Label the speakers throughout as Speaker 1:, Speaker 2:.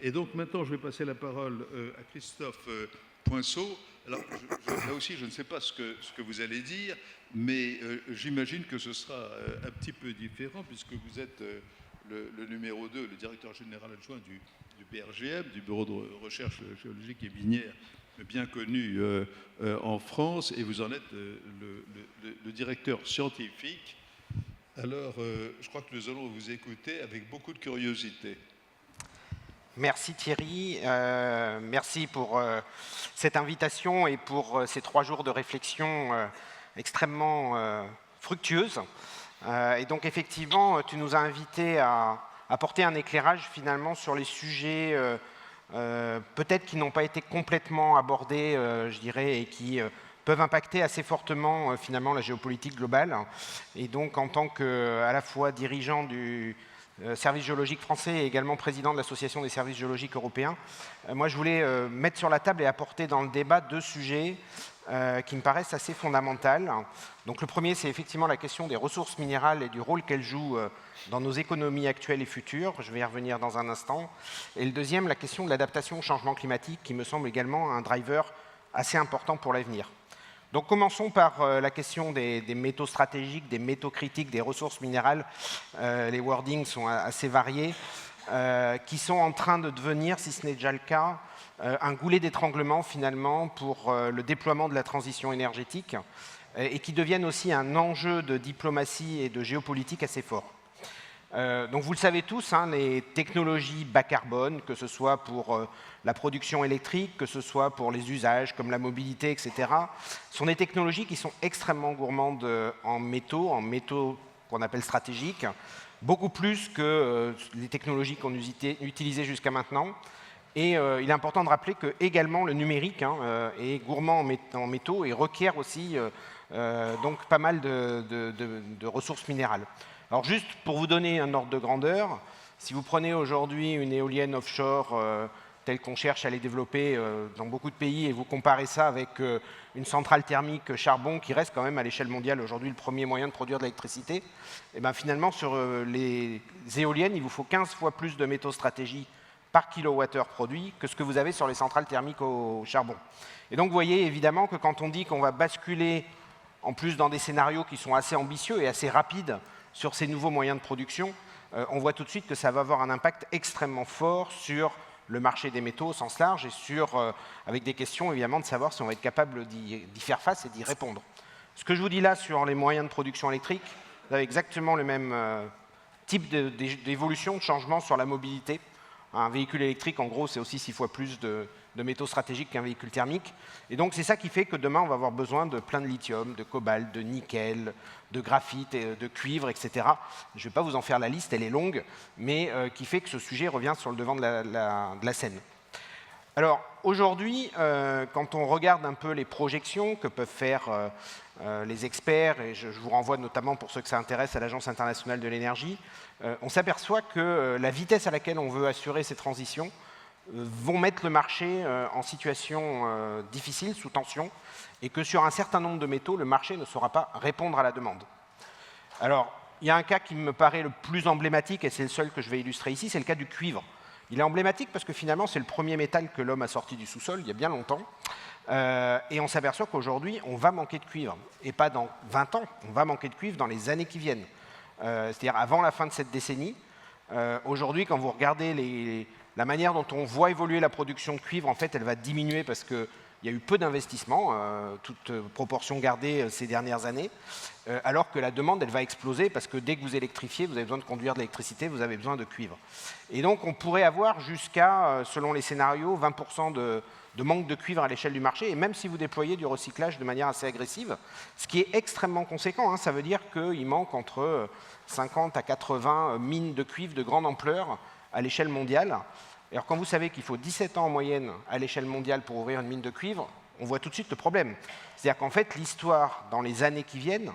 Speaker 1: Et donc maintenant, je vais passer la parole à Christophe Poinceau. Alors, là aussi, je ne sais pas ce que vous allez dire, mais j'imagine que ce sera un petit peu différent, puisque vous êtes le numéro 2, le directeur général adjoint du BRGM, du Bureau de recherche géologique et minière, bien connu en France, et vous en êtes le directeur scientifique. Alors, je crois que nous allons vous écouter avec beaucoup de curiosité.
Speaker 2: Merci Thierry, merci pour cette invitation et pour ces 3 jours de réflexion extrêmement fructueuse. Et donc effectivement, tu nous as invités à apporter un éclairage finalement sur les sujets peut-être qui n'ont pas été complètement abordés, je dirais, et qui peuvent impacter assez fortement finalement la géopolitique globale. Et donc en tant qu'à la fois dirigeant du service géologique français et également président de l'Association des services géologiques européens, moi je voulais mettre sur la table et apporter dans le débat 2 sujets qui me paraissent assez fondamentaux. Donc le premier, c'est effectivement la question des ressources minérales et du rôle qu'elles jouent dans nos économies actuelles et futures. Je vais y revenir dans un instant. Et le deuxième, la question de l'adaptation au changement climatique, qui me semble également un driver assez important pour l'avenir. Donc commençons par la question des métaux stratégiques, des métaux critiques, des ressources minérales. Les wordings sont assez variés, qui sont en train de devenir, si ce n'est déjà le cas, un goulet d'étranglement finalement pour le déploiement de la transition énergétique et qui deviennent aussi un enjeu de diplomatie et de géopolitique assez fort. Donc vous le savez tous, hein, les technologies bas carbone, que ce soit pour la production électrique, que ce soit pour les usages comme la mobilité, etc., sont des technologies qui sont extrêmement gourmandes en métaux qu'on appelle stratégiques, beaucoup plus que les technologies qu'on utilisait jusqu'à maintenant. Et il est important de rappeler que également le numérique est gourmand en métaux et requiert aussi donc pas mal de ressources minérales. Alors juste pour vous donner un ordre de grandeur, si vous prenez aujourd'hui une éolienne offshore telle qu'on cherche à les développer dans beaucoup de pays et vous comparez ça avec une centrale thermique charbon qui reste quand même à l'échelle mondiale aujourd'hui le premier moyen de produire de l'électricité, et bien finalement sur les éoliennes, il vous faut 15 fois plus de métaux stratégiques par kilowattheure produit que ce que vous avez sur les centrales thermiques au charbon. Et donc vous voyez évidemment que quand on dit qu'on va basculer en plus dans des scénarios qui sont assez ambitieux et assez rapides sur ces nouveaux moyens de production, on voit tout de suite que ça va avoir un impact extrêmement fort sur le marché des métaux au sens large et avec des questions évidemment de savoir si on va être capable d'y faire face et d'y répondre. Ce que je vous dis là sur les moyens de production électrique, vous avez exactement le même type d'évolution, de changement sur la mobilité. Un véhicule électrique, en gros, c'est aussi 6 fois plus de métaux stratégiques qu'un véhicule thermique. Et donc, c'est ça qui fait que demain, on va avoir besoin de plein de lithium, de cobalt, de nickel, de graphite, de cuivre, etc. Je ne vais pas vous en faire la liste, elle est longue, mais qui fait que ce sujet revient sur le devant de la scène. Alors, aujourd'hui, quand on regarde un peu les projections que peuvent faire les experts, et je vous renvoie notamment pour ceux que ça intéresse à l'Agence internationale de l'énergie, on s'aperçoit que la vitesse à laquelle on veut assurer ces transitions vont mettre le marché en situation difficile, sous tension, et que sur un certain nombre de métaux, le marché ne saura pas répondre à la demande. Alors, il y a un cas qui me paraît le plus emblématique, et c'est le seul que je vais illustrer ici, c'est le cas du cuivre. Il est emblématique parce que finalement, c'est le premier métal que l'homme a sorti du sous-sol, il y a bien longtemps, et on s'aperçoit qu'aujourd'hui, on va manquer de cuivre, et pas dans 20 ans, on va manquer de cuivre dans les années qui viennent. C'est-à-dire avant la fin de cette décennie. Aujourd'hui, quand vous regardez la manière dont on voit évoluer la production de cuivre, en fait, elle va diminuer parce qu'il y a eu peu d'investissements, toute proportion gardée ces dernières années, alors que la demande, elle va exploser parce que dès que vous électrifiez, vous avez besoin de conduire de l'électricité, vous avez besoin de cuivre. Et donc, on pourrait avoir jusqu'à, selon les scénarios, 20% de manque de cuivre à l'échelle du marché, et même si vous déployez du recyclage de manière assez agressive, ce qui est extrêmement conséquent, ça veut dire qu'il manque entre 50 à 80 mines de cuivre de grande ampleur à l'échelle mondiale. Alors quand vous savez qu'il faut 17 ans en moyenne à l'échelle mondiale pour ouvrir une mine de cuivre, on voit tout de suite le problème. C'est-à-dire qu'en fait, l'histoire dans les années qui viennent,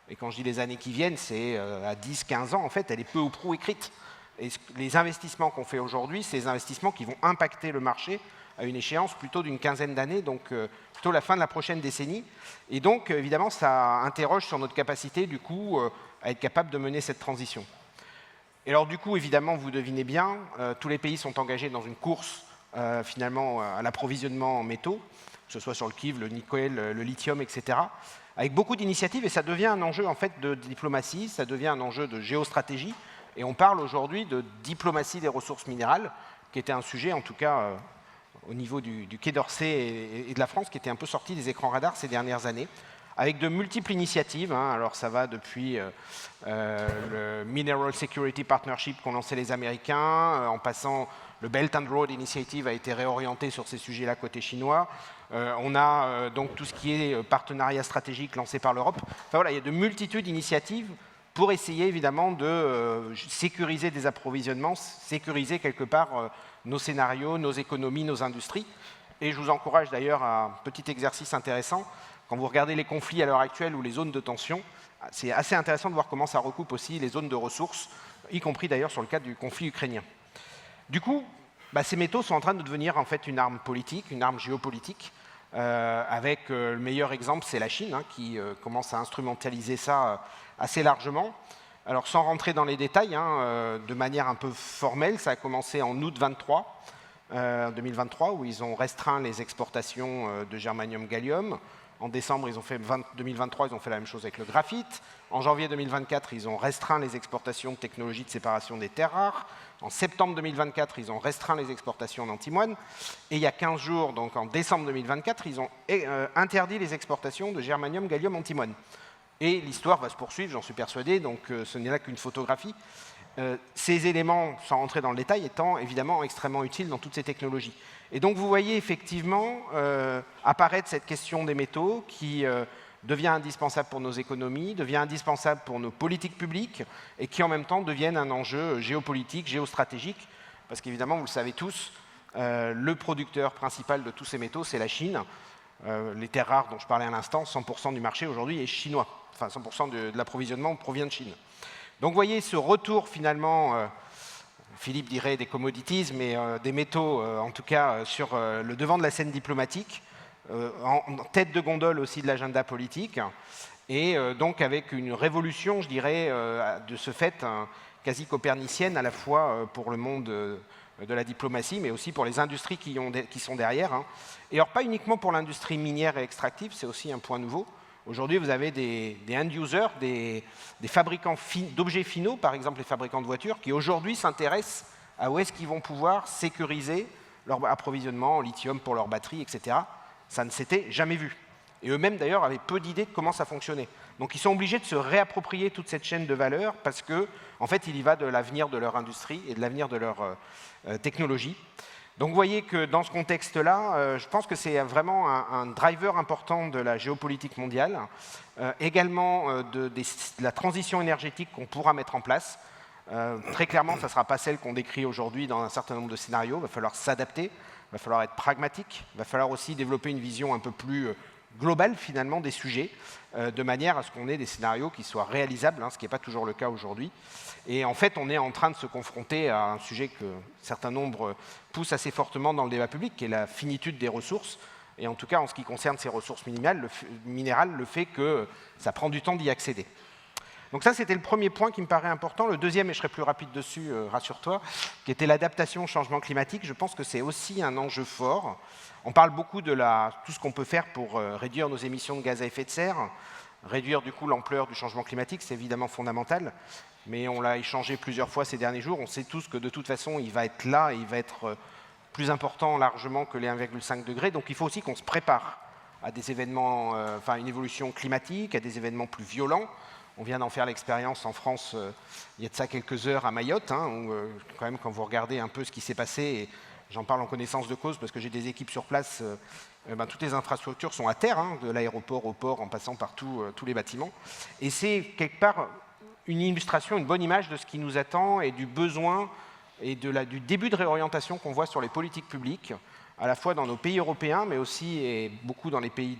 Speaker 2: et quand je dis les années qui viennent, c'est à 10-15 ans, en fait, elle est peu ou prou écrite. Et les investissements qu'on fait aujourd'hui, c'est des investissements qui vont impacter le marché à une échéance plutôt d'une quinzaine d'années, donc plutôt la fin de la prochaine décennie. Et donc, évidemment, ça interroge sur notre capacité, du coup, à être capable de mener cette transition. Et alors du coup, évidemment, vous devinez bien, tous les pays sont engagés dans une course finalement à l'approvisionnement en métaux, que ce soit sur le cuivre, le nickel, le lithium, etc., avec beaucoup d'initiatives, et ça devient un enjeu en fait de diplomatie, ça devient un enjeu de géostratégie, et on parle aujourd'hui de diplomatie des ressources minérales, qui était un sujet en tout cas au niveau du Quai d'Orsay et de la France, qui était un peu sorti des écrans radars ces dernières années, avec de multiples initiatives. Alors ça va depuis le Mineral Security Partnership qu'ont lancé les Américains, en passant le Belt and Road Initiative a été réorienté sur ces sujets-là côté chinois. On a donc tout ce qui est partenariat stratégique lancé par l'Europe. Enfin voilà, il y a de multitudes d'initiatives pour essayer évidemment de sécuriser des approvisionnements, sécuriser quelque part nos scénarios, nos économies, nos industries. Et je vous encourage d'ailleurs à un petit exercice intéressant. Quand vous regardez les conflits à l'heure actuelle ou les zones de tension, c'est assez intéressant de voir comment ça recoupe aussi les zones de ressources, y compris d'ailleurs sur le cas du conflit ukrainien. Du coup, ces métaux sont en train de devenir en fait une arme politique, une arme géopolitique, avec le meilleur exemple, c'est la Chine, qui commence à instrumentaliser ça assez largement. Alors sans rentrer dans les détails, de manière un peu formelle, ça a commencé en août 2023, où ils ont restreint les exportations de germanium-gallium. En décembre 2023, ils ont fait la même chose avec le graphite. En janvier 2024, ils ont restreint les exportations de technologies de séparation des terres rares. En septembre 2024, ils ont restreint les exportations d'antimoine. Et il y a 15 jours, donc en décembre 2024, ils ont interdit les exportations de germanium, gallium, antimoine. Et l'histoire va se poursuivre, j'en suis persuadé, donc ce n'est là qu'une photographie. Ces éléments, sans rentrer dans le détail, étant évidemment extrêmement utiles dans toutes ces technologies. Et donc vous voyez effectivement apparaître cette question des métaux qui devient indispensable pour nos économies, devient indispensable pour nos politiques publiques et qui en même temps deviennent un enjeu géopolitique, géostratégique, parce qu'évidemment, vous le savez tous, le producteur principal de tous ces métaux, c'est la Chine. Les terres rares dont je parlais à l'instant, 100% du marché aujourd'hui est chinois. Enfin, 100% de l'approvisionnement provient de Chine. Donc vous voyez ce retour finalement, Philippe dirait des commodities, mais des métaux en tout cas sur le devant de la scène diplomatique, en tête de gondole aussi de l'agenda politique, et donc avec une révolution, je dirais, de ce fait quasi copernicienne à la fois pour le monde de la diplomatie, mais aussi pour les industries qui sont derrière. Et alors pas uniquement pour l'industrie minière et extractive, c'est aussi un point nouveau. Aujourd'hui, vous avez des end-users, des fabricants d'objets finaux, par exemple les fabricants de voitures, qui aujourd'hui s'intéressent à où est-ce qu'ils vont pouvoir sécuriser leur approvisionnement en lithium pour leurs batteries, etc. Ça ne s'était jamais vu. Et eux-mêmes, d'ailleurs, avaient peu d'idées de comment ça fonctionnait. Donc, ils sont obligés de se réapproprier toute cette chaîne de valeur parce que, en fait, il y va de l'avenir de leur industrie et de l'avenir de leur technologie. Donc, vous voyez que dans ce contexte-là, je pense que c'est vraiment un driver important de la géopolitique mondiale, également de la transition énergétique qu'on pourra mettre en place. Très clairement, ça ne sera pas celle qu'on décrit aujourd'hui dans un certain nombre de scénarios. Il va falloir s'adapter, il va falloir être pragmatique, il va falloir aussi développer une vision un peu plus globale, finalement, des sujets, de manière à ce qu'on ait des scénarios qui soient réalisables, ce qui n'est pas toujours le cas aujourd'hui. Et en fait, on est en train de se confronter à un sujet que certains nombres poussent assez fortement dans le débat public, qui est la finitude des ressources. Et en tout cas, en ce qui concerne ces ressources minérales, le fait que ça prend du temps d'y accéder. Donc ça, c'était le premier point qui me paraît important. Le deuxième, et je serai plus rapide dessus, rassure-toi, qui était l'adaptation au changement climatique. Je pense que c'est aussi un enjeu fort. On parle beaucoup de tout ce qu'on peut faire pour réduire nos émissions de gaz à effet de serre, réduire du coup l'ampleur du changement climatique, c'est évidemment fondamental. Mais on l'a échangé plusieurs fois ces derniers jours. On sait tous que de toute façon, il va être là, et il va être plus important largement que les 1,5 degrés. Donc il faut aussi qu'on se prépare à des événements, une évolution climatique, à des événements plus violents. On vient d'en faire l'expérience en France il y a de ça quelques heures à Mayotte, où quand même quand vous regardez un peu ce qui s'est passé, et j'en parle en connaissance de cause parce que j'ai des équipes sur place, toutes les infrastructures sont à terre, de l'aéroport au port en passant par tous les bâtiments. Et c'est quelque part une illustration, une bonne image de ce qui nous attend et du besoin et du début de réorientation qu'on voit sur les politiques publiques, à la fois dans nos pays européens, mais aussi et beaucoup dans les pays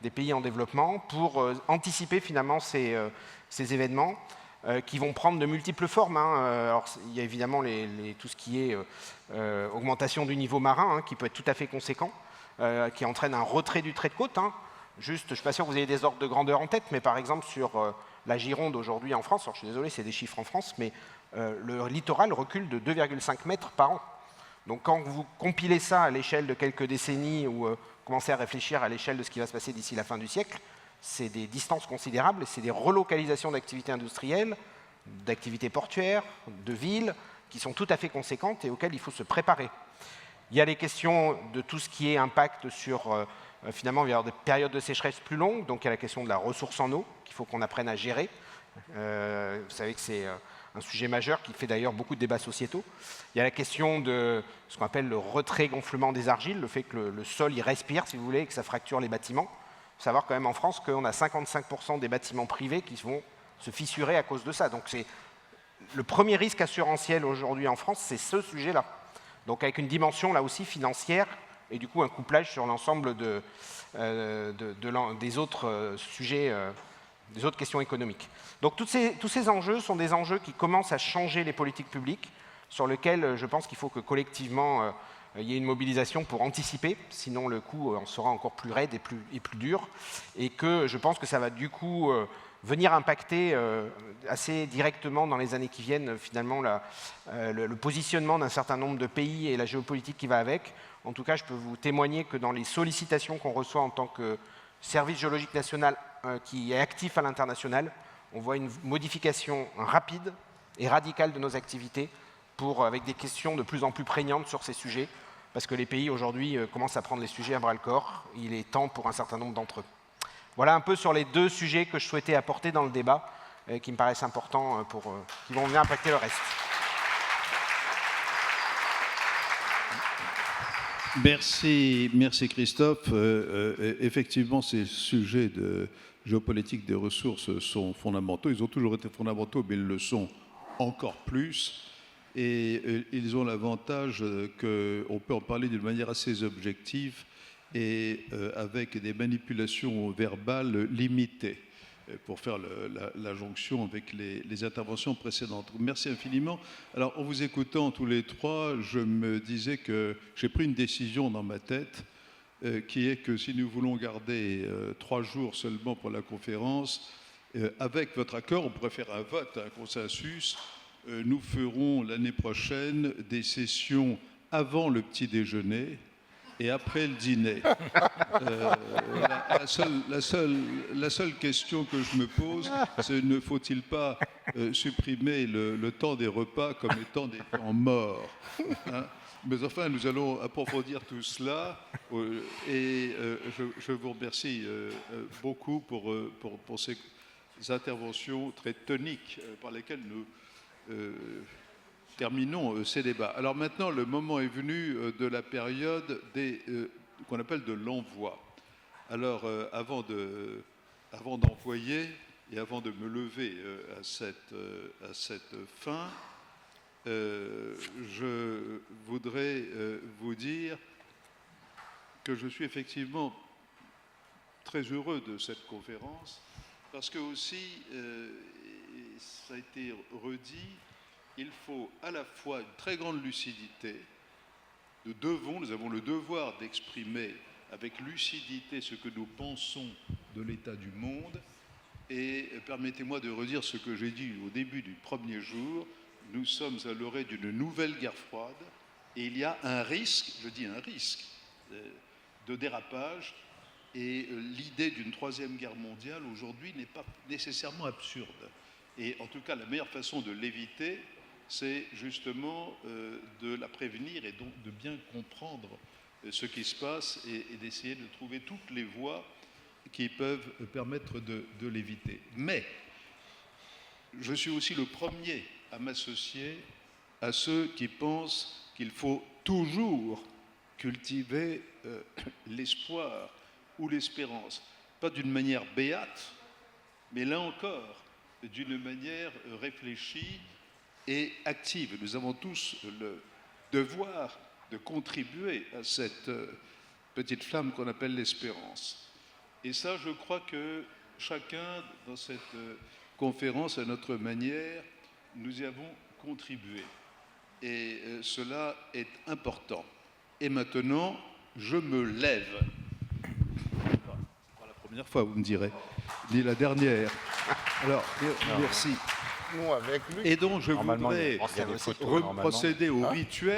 Speaker 2: des pays en développement, pour anticiper finalement ces événements qui vont prendre de multiples formes. Alors, il y a évidemment tout ce qui est augmentation du niveau marin, qui peut être tout à fait conséquent, qui entraîne un retrait du trait de côte. Juste, je ne suis pas sûr que vous ayez des ordres de grandeur en tête, mais par exemple sur la Gironde aujourd'hui en France, alors je suis désolé, c'est des chiffres en France, mais le littoral recule de 2,5 mètres par an. Donc quand vous compilez ça à l'échelle de quelques décennies ou commencez à réfléchir à l'échelle de ce qui va se passer d'ici la fin du siècle, c'est des distances considérables, c'est des relocalisations d'activités industrielles, d'activités portuaires, de villes, qui sont tout à fait conséquentes et auxquelles il faut se préparer. Il y a les questions de tout ce qui est impact sur, finalement, il va y avoir des périodes de sécheresse plus longues, donc il y a la question de la ressource en eau, qu'il faut qu'on apprenne à gérer. Vous savez que c'est un sujet majeur qui fait d'ailleurs beaucoup de débats sociétaux. Il y a la question de ce qu'on appelle le retrait-gonflement des argiles, le fait que le sol y respire, si vous voulez, et que ça fracture les bâtiments. Il faut savoir quand même en France qu'on a 55% des bâtiments privés qui vont se fissurer à cause de ça. Donc c'est le premier risque assurantiel aujourd'hui en France, c'est ce sujet-là. Donc avec une dimension là aussi financière et du coup un couplage sur l'ensemble des autres sujets, des autres questions économiques. Donc tous ces enjeux sont des enjeux qui commencent à changer les politiques publiques, sur lesquels je pense qu'il faut que collectivement il y ait une mobilisation pour anticiper, sinon le coup en sera encore plus raide et plus dur, et que je pense que ça va du coup venir impacter assez directement dans les années qui viennent finalement le positionnement d'un certain nombre de pays et la géopolitique qui va avec. En tout cas, je peux vous témoigner que dans les sollicitations qu'on reçoit en tant que service géologique national qui est actif à l'international, on voit une modification rapide et radicale de nos activités avec des questions de plus en plus prégnantes sur ces sujets, parce que les pays aujourd'hui commencent à prendre les sujets à bras-le-corps. Il est temps pour un certain nombre d'entre eux. Voilà un peu sur les deux sujets que je souhaitais apporter dans le débat, qui me paraissent importants, qui vont venir impacter le reste.
Speaker 1: Merci Christophe. Effectivement, ces sujets de géopolitique des ressources sont fondamentaux. Ils ont toujours été fondamentaux, mais ils le sont encore plus. Et ils ont l'avantage qu'on peut en parler d'une manière assez objective et avec des manipulations verbales limitées, pour faire la jonction avec les interventions précédentes. Merci infiniment. Alors, en vous écoutant tous les trois, je me disais que j'ai pris une décision dans ma tête, qui est que si nous voulons garder 3 jours seulement pour la conférence, avec votre accord, on pourrait faire un vote, un consensus. Nous ferons l'année prochaine des sessions avant le petit déjeuner et après le dîner. La seule question que je me pose, c'est ne faut-il pas supprimer le temps des repas comme étant des temps morts, hein? Mais enfin, nous allons approfondir tout cela et je vous remercie beaucoup pour ces interventions très toniques par lesquelles nous terminons ces débats. Alors maintenant, le moment est venu de la période qu'on appelle de l'envoi. Alors, avant d'envoyer et avant de me lever à cette fin, je voudrais vous dire que je suis effectivement très heureux de cette conférence, parce que aussi, ça a été redit, il faut à la fois une très grande lucidité. Nous avons le devoir d'exprimer avec lucidité ce que nous pensons de l'état du monde. Et permettez-moi de redire ce que j'ai dit au début du premier jour. Nous sommes à l'orée d'une nouvelle guerre froide et il y a un risque, je dis un risque, de dérapage. Et l'idée d'une 3e guerre mondiale aujourd'hui n'est pas nécessairement absurde. Et en tout cas, la meilleure façon de l'éviter, c'est justement de la prévenir et donc de bien comprendre ce qui se passe et d'essayer de trouver toutes les voies qui peuvent permettre de l'éviter. Mais je suis aussi le premier à m'associer à ceux qui pensent qu'il faut toujours cultiver l'espoir ou l'espérance, pas d'une manière béate, mais là encore, d'une manière réfléchie et active. Nous avons tous le devoir de contribuer à cette petite flamme qu'on appelle l'espérance. Et ça, je crois que chacun, dans cette conférence, à notre manière, nous y avons contribué. Et cela est important. Et maintenant, je me lève. Pas la première fois, vous me direz, ni la dernière. Alors, merci.
Speaker 3: nous avec lui.
Speaker 1: Et donc, je
Speaker 4: Normalement,
Speaker 1: voudrais
Speaker 4: il y a des photos, normalement.
Speaker 1: procéder au rituel.